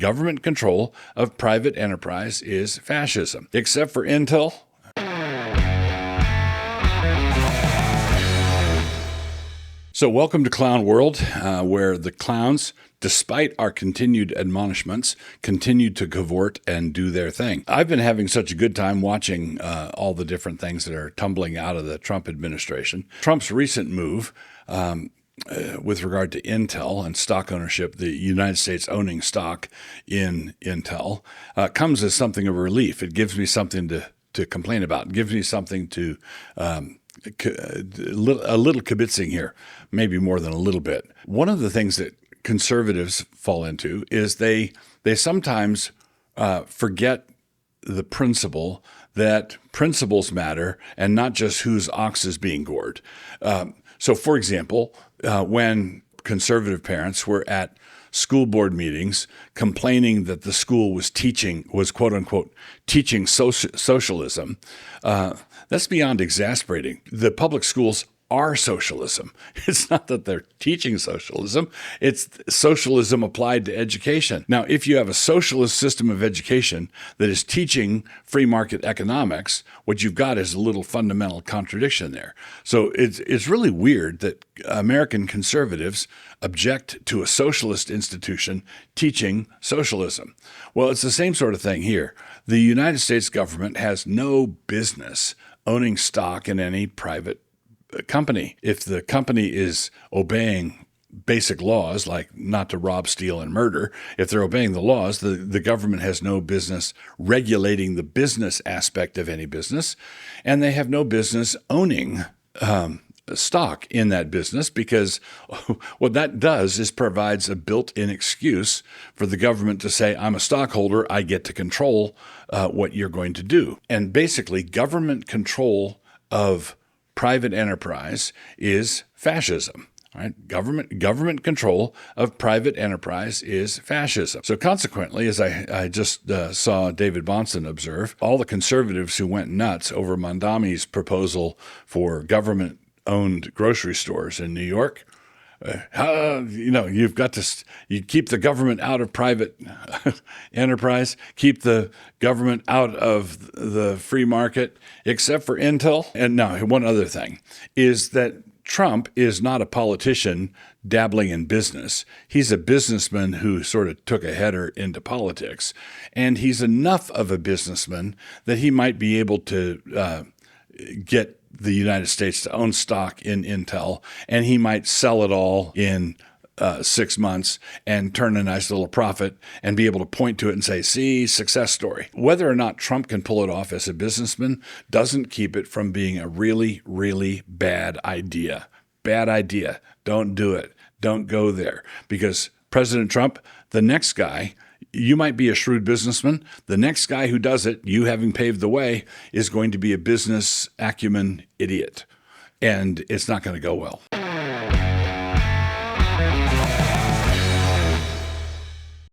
government control of private enterprise is fascism. Except for Intel. So welcome to Clown World, where the clowns, despite our continued admonishments, continue to cavort and do their thing. I've been having such a good time watching all the different things that are tumbling out of the Trump administration. Trump's recent move with regard to Intel and stock ownership, the United States owning stock in Intel, comes as something of a relief. It gives me something to complain about. It gives me something to a little kibitzing here, maybe more than a little bit. One of the things that conservatives fall into is they sometimes forget the principle that principles matter and not just whose ox is being gored. So, for example, when conservative parents were at school board meetings complaining that the school was quote unquote teaching socialism, that's beyond exasperating. The public schools are socialism. It's not that they're teaching socialism. It's socialism applied to education. Now, if you have a socialist system of education that is teaching free market economics, what you've got is a little fundamental contradiction there. So it's really weird that American conservatives object to a socialist institution teaching socialism. Well, it's the same sort of thing here. The United States government has no business owning stock in any private company. If the company is obeying basic laws, like not to rob, steal, and murder, if they're obeying the laws, the government has no business regulating the business aspect of any business, and they have no business owning stock in that business, because what that does is provides a built-in excuse for the government to say, I'm a stockholder, I get to control what you're going to do. And basically, government control of private enterprise is fascism. Right? Government control of private enterprise is fascism. So consequently, as I just saw David Bahnsen observe, all the conservatives who went nuts over Mondami's proposal for government-owned grocery stores in New York, you've got to you keep the government out of private enterprise, keep the government out of the free market, except for Intel. And now, one other thing is that Trump is not a politician dabbling in business. He's a businessman who sort of took a header into politics, and he's enough of a businessman that he might be able to get the United States to own stock in Intel, and he might sell it all in 6 months and turn a nice little profit and be able to point to it and say, see, success story. Whether or not Trump can pull it off as a businessman doesn't keep it from being a really, really bad idea. Bad idea. Don't do it. Don't go there. Because President Trump, the next guy, you might be a shrewd businessman. The next guy who does it, you having paved the way, is going to be a business acumen idiot. And it's not going to go well.